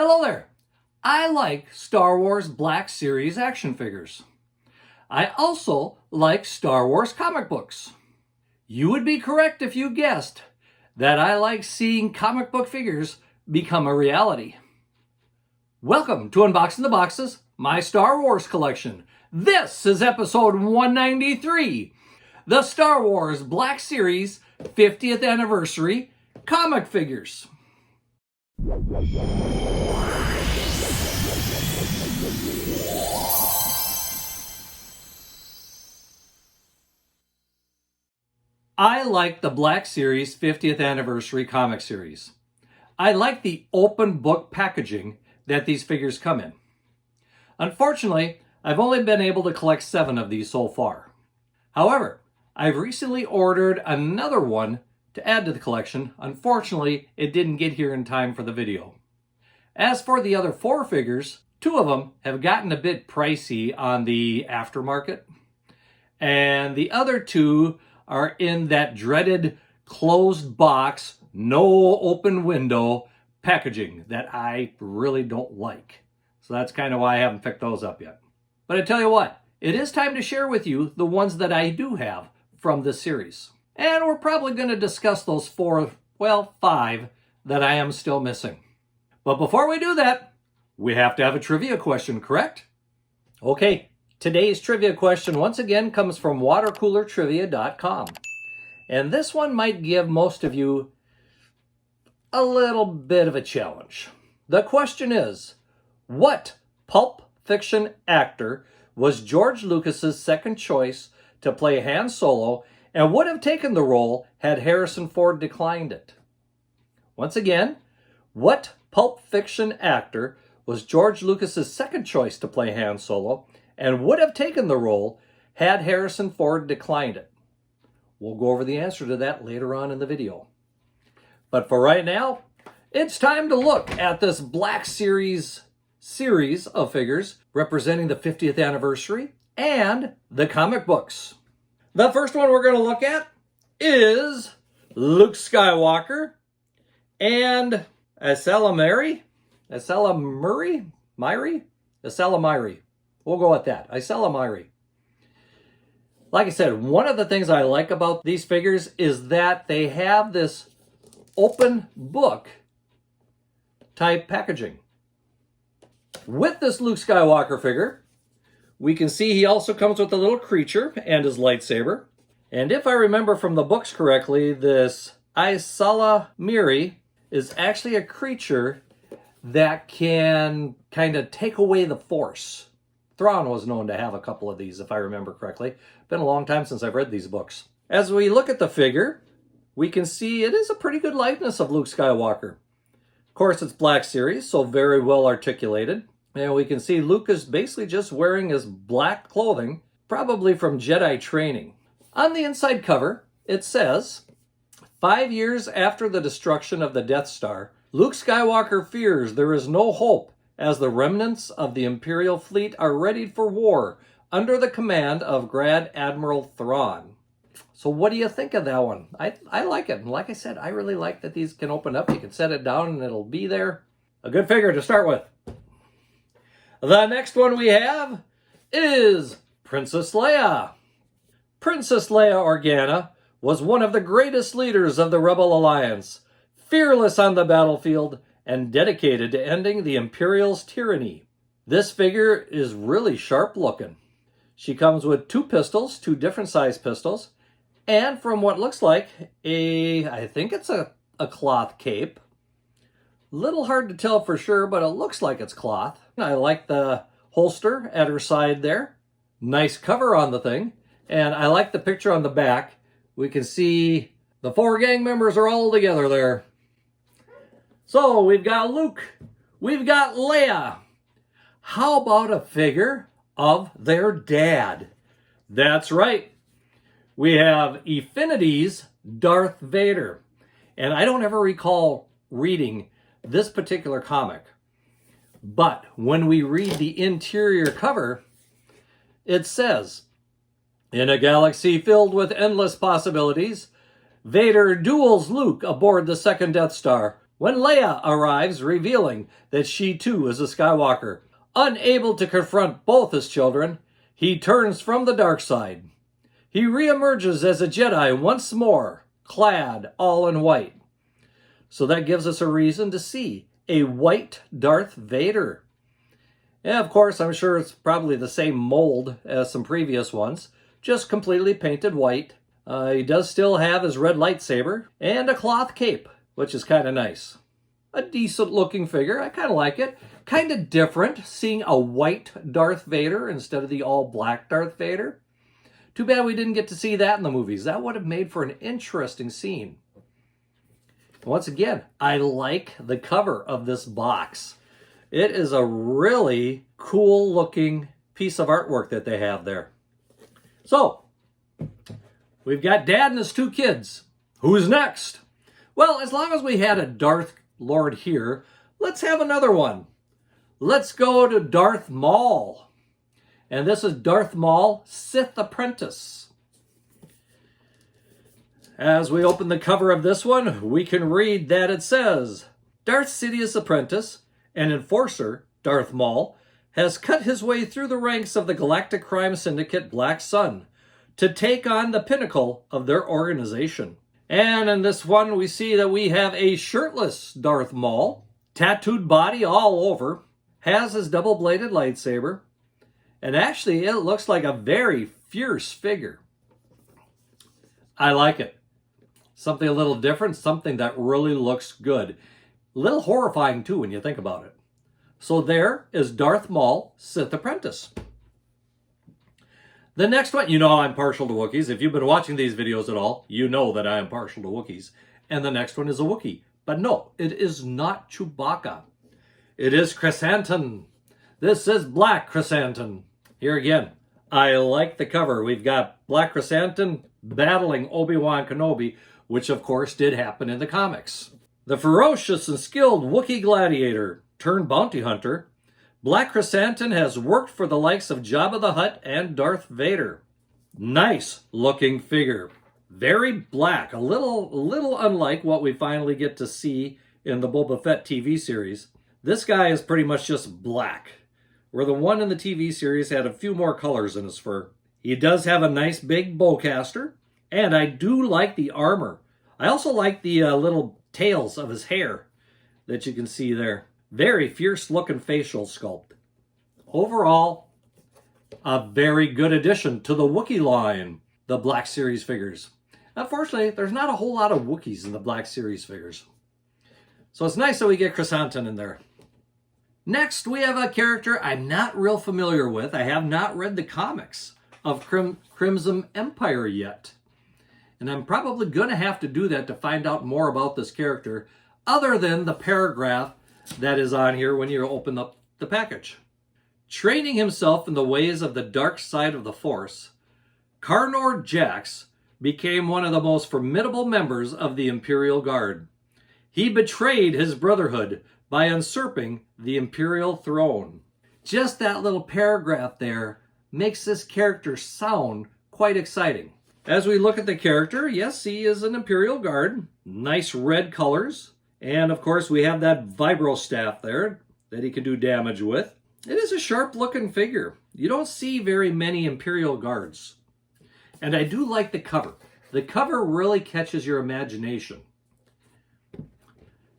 Hello there. I like Star Wars Black Series action figures. I also like Star Wars comic books. You would be correct if you guessed that I like seeing comic book figures become a reality. Welcome to Unboxing the Boxes, my Star Wars collection. This is episode 193, the Star Wars Black Series 50th Anniversary comic figures. I like the Black Series 50th Anniversary comic series. I like the open book packaging that these figures come in. Unfortunately, I've only been able to collect 7 of these so far. However, I've recently ordered another one to add to the collection. Unfortunately, it didn't get here in time for the video. As for the other 4 figures, 2 of them have gotten a bit pricey on the aftermarket, and the other 2 are in that dreaded closed box, no open window packaging that I really don't like. So that's kind of why I haven't picked those up yet. But I tell you what, it is time to share with you the ones that I do have from this series. And we're probably going to discuss those 5 that I am still missing. But before we do that, we have to have a trivia question, correct? Okay. Today's trivia question once again comes from watercoolertrivia.com. And this one might give most of you a little bit of a challenge. The question is, what Pulp Fiction actor was George Lucas's second choice to play Han Solo and would have taken the role had Harrison Ford declined it? Once again, what Pulp Fiction actor was George Lucas's second choice to play Han Solo and would have taken the role had Harrison Ford declined it? We'll go over the answer to that later on in the video. But for right now, it's time to look at this Black Series of figures representing the 50th anniversary and the comic books. The first one we're going to look at is Luke Skywalker and Isela Miri. We'll go with that. Isela Miri. Like I said, one of the things I like about these figures is that they have this open book type packaging. With this Luke Skywalker figure, we can see he also comes with a little creature and his lightsaber. And if I remember from the books correctly, this Isela Miri is actually a creature that can kind of take away the Force. Thrawn was known to have a couple of these, if I remember correctly. Been a long time since I've read these books. As we look at the figure, we can see it is a pretty good likeness of Luke Skywalker. Of course, it's Black Series, so very well articulated. And we can see Luke is basically just wearing his black clothing, probably from Jedi training. On the inside cover, it says, 5 years after the destruction of the Death Star, Luke Skywalker fears there is no hope as the remnants of the Imperial fleet are readied for war under the command of Grand Admiral Thrawn. So what do you think of that one? I like it. And like I said, I really like that these can open up. You can set it down and it'll be there. A good figure to start with. The next one we have is Princess Leia. Princess Leia Organa was one of the greatest leaders of the Rebel Alliance, fearless on the battlefield and dedicated to ending the Imperial's tyranny. This figure is really sharp looking. She comes with 2 pistols, 2 different size pistols, and from what looks like I think it's a cloth cape. Little hard to tell for sure, but it looks like it's cloth. I like the holster at her side there. Nice cover on the thing. And I like the picture on the back. We can see the 4 gang members are all together there. So we've got Luke, we've got Leia. How about a figure of their dad? That's right. We have Infinities Darth Vader. And I don't ever recall reading this particular comic. But when we read the interior cover, it says, in a galaxy filled with endless possibilities, Vader duels Luke aboard the second Death Star, when Leia arrives, revealing that she too is a Skywalker. Unable to confront both his children, he turns from the dark side. He reemerges as a Jedi once more, clad all in white. So that gives us a reason to see a white Darth Vader. And of course, I'm sure it's probably the same mold as some previous ones, just completely painted white. He does still have his red lightsaber and a cloth cape, which is kind of nice. A decent looking figure. I kind of like it. Kind of different seeing a white Darth Vader instead of the all black Darth Vader. Too bad we didn't get to see that in the movies. That would have made for an interesting scene. Once again, I like the cover of this box. It is a really cool looking piece of artwork that they have there. So, we've got Dad and his two kids. Who's next? Well, as long as we had a Darth Lord here, let's have another one. Let's go to Darth Maul. And this is Darth Maul, Sith Apprentice. As we open the cover of this one, we can read that it says, Darth Sidious' apprentice, an enforcer, Darth Maul, has cut his way through the ranks of the galactic crime syndicate Black Sun to take on the pinnacle of their organization. And in this one, we see that we have a shirtless Darth Maul, tattooed body all over, has his double-bladed lightsaber, and actually it looks like a very fierce figure. I like it. Something a little different, something that really looks good. A little horrifying too when you think about it. So there is Darth Maul, Sith Apprentice. The next one, you know I'm partial to Wookiees. If you've been watching these videos at all, you know that I am partial to Wookiees. And the next one is a Wookiee. But no, it is not Chewbacca. It is Krrsantan. This is Black Krrsantan. Here again, I like the cover. We've got Black Krrsantan battling Obi-Wan Kenobi, which of course did happen in the comics. The ferocious and skilled Wookiee gladiator turned bounty hunter, Black Krrsantan has worked for the likes of Jabba the Hutt and Darth Vader. Nice looking figure. Very black, a little unlike what we finally get to see in the Boba Fett TV series. This guy is pretty much just black, where the one in the TV series had a few more colors in his fur. He does have a nice big bowcaster, and I do like the armor. I also like the little tails of his hair that you can see there. Very fierce looking facial sculpt. Overall, a very good addition to the Wookiee line, the Black Series figures. Unfortunately, there's not a whole lot of Wookiees in the Black Series figures. So it's nice that we get Krrsantan in there. Next, we have a character I'm not real familiar with. I have not read the comics of Crimson Empire yet. And I'm probably going to have to do that to find out more about this character, other than the paragraph that is on here when you open up the package. Training himself in the ways of the dark side of the Force, Carnor Jax became one of the most formidable members of the Imperial Guard. He betrayed his brotherhood by usurping the Imperial throne. Just that little paragraph there makes this character sound quite exciting. As we look at the character, yes, he is an Imperial Guard. Nice red colors. And of course, we have that vibro staff there that he can do damage with. It is a sharp looking figure. You don't see very many Imperial Guards. And I do like the cover. The cover really catches your imagination.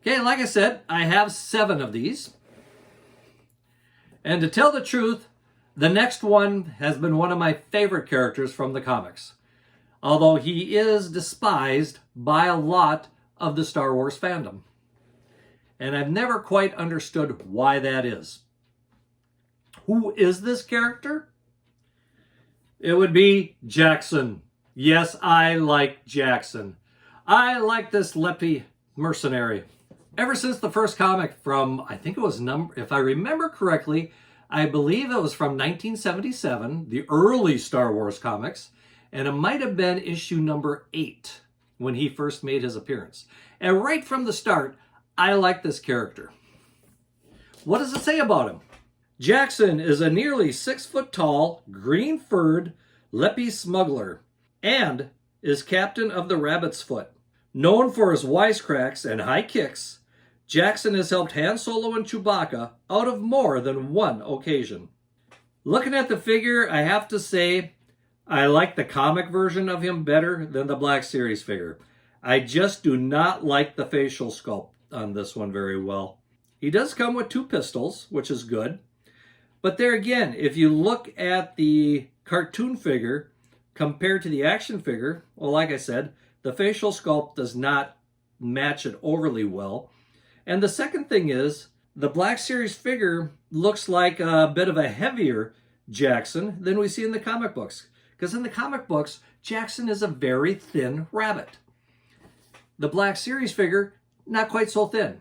Okay, like I said, I have 7 of these. And to tell the truth, the next one has been one of my favorite characters from the comics. Although he is despised by a lot of the Star Wars fandom. And I've never quite understood why that is. Who is this character? It would be Jaxxon. Yes, I like Jaxxon. I like this Leppy mercenary. Ever since the first comic from, I think it was if I remember correctly, I believe it was from 1977, the early Star Wars comics, and it might have been issue number 8 when he first made his appearance. And right from the start, I like this character. What does it say about him? Jaxxon is a nearly 6 foot tall, green furred Leppy smuggler and is captain of the Rabbit's Foot. Known for his wisecracks and high kicks, Jaxxon has helped Han Solo and Chewbacca out of more than one occasion. Looking at the figure, I have to say, I like the comic version of him better than the Black Series figure. I just do not like the facial sculpt on this one very well. He does come with 2 pistols, which is good. But there again, if you look at the cartoon figure compared to the action figure, well, like I said, the facial sculpt does not match it overly well. And the second thing is, the Black Series figure looks like a bit of a heavier Jaxxon than we see in the comic books. Because in the comic books, Jaxxon is a very thin rabbit. The Black Series figure, not quite so thin.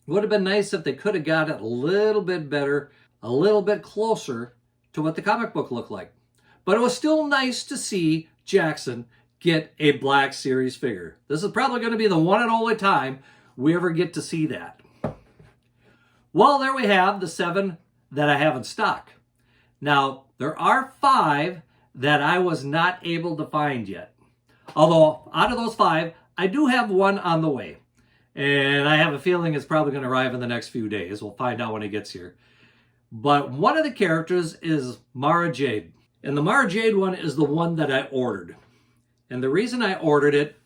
Would have been nice if they could have got it a little bit better, a little bit closer to what the comic book looked like. But it was still nice to see Jaxxon get a Black Series figure. This is probably going to be the one and only time we ever get to see that. Well, there we have the 7 that I have in stock. Now, there are 5 that I was not able to find yet. Although, out of those 5, I do have one on the way. And I have a feeling it's probably going to arrive in the next few days. We'll find out when it gets here. But one of the characters is Mara Jade. And the Mara Jade one is the one that I ordered. And the reason I ordered it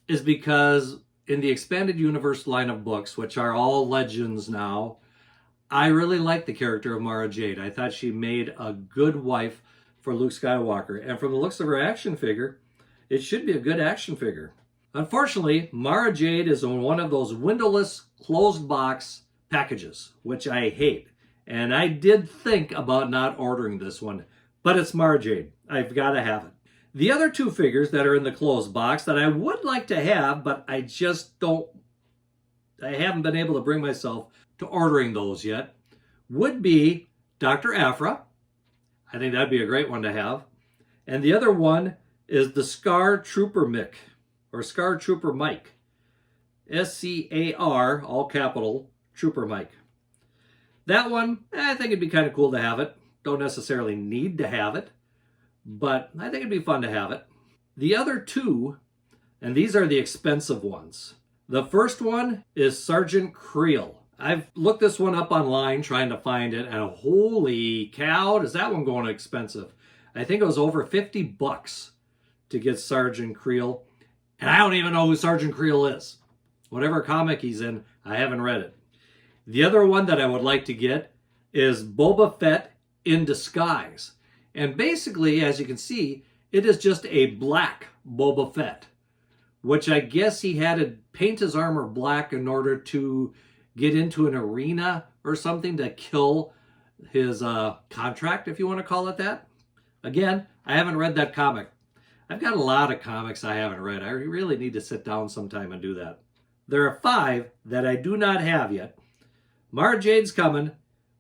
is because in the Expanded Universe line of books, which are all legends now, I really like the character of Mara Jade. I thought she made a good wife for Luke Skywalker. And from the looks of her action figure, it should be a good action figure. Unfortunately, Mara Jade is on one of those windowless, closed box packages, which I hate. And I did think about not ordering this one, but it's Mara Jade. I've got to have it. The other 2 figures that are in the closed box that I would like to have, but I haven't been able to bring myself to ordering those yet, would be Dr. Aphra. I think that'd be a great one to have. And the other one is the Scar Trooper Mick, or Scar Trooper Mike. S-C-A-R, all capital, Trooper Mike. That one, I think it'd be kind of cool to have it. Don't necessarily need to have it, but I think it'd be fun to have it. The other 2, and these are the expensive ones. The first one is Sergeant Creel. I've looked this one up online trying to find it, and holy cow, is that one going expensive. I think it was over $50 to get Sergeant Creel, and I don't even know who Sergeant Creel is. Whatever comic he's in, I haven't read it. The other one that I would like to get is Boba Fett in disguise. And basically, as you can see, it is just a black Boba Fett, which I guess he had to paint his armor black in order to get into an arena or something to kill his contract, if you want to call it that. Again, I haven't read that comic. I've got a lot of comics I haven't read. I really need to sit down sometime and do that. There are 5 that I do not have yet. Mara Jade's coming,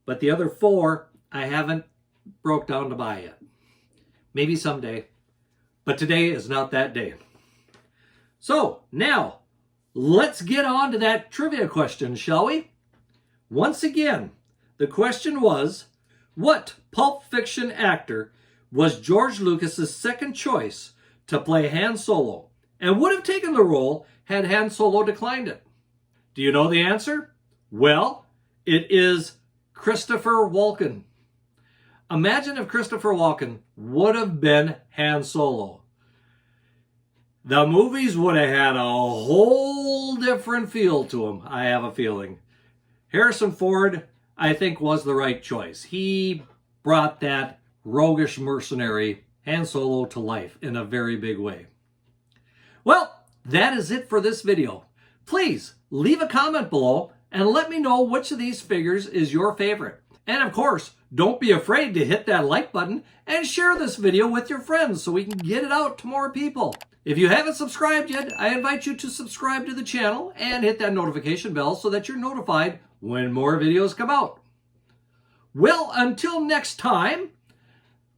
but the other 4 I haven't broke down to buy yet. Maybe someday, but today is not that day. So now, let's get on to that trivia question, shall we? Once again, the question was, what Pulp Fiction actor was George Lucas's second choice to play Han Solo and would have taken the role had Han Solo declined it? Do you know the answer? Well, it is Christopher Walken. Imagine if Christopher Walken would have been Han Solo. The movies would have had a whole different feel to them, I have a feeling. Harrison Ford, I think, was the right choice. He brought that roguish mercenary Han Solo to life in a very big way. Well, that is it for this video. Please leave a comment below and let me know which of these figures is your favorite. And of course, don't be afraid to hit that like button and share this video with your friends so we can get it out to more people. If you haven't subscribed yet, I invite you to subscribe to the channel and hit that notification bell so that you're notified when more videos come out. Well, until next time,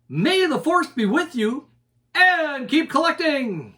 may the Force be with you and keep collecting!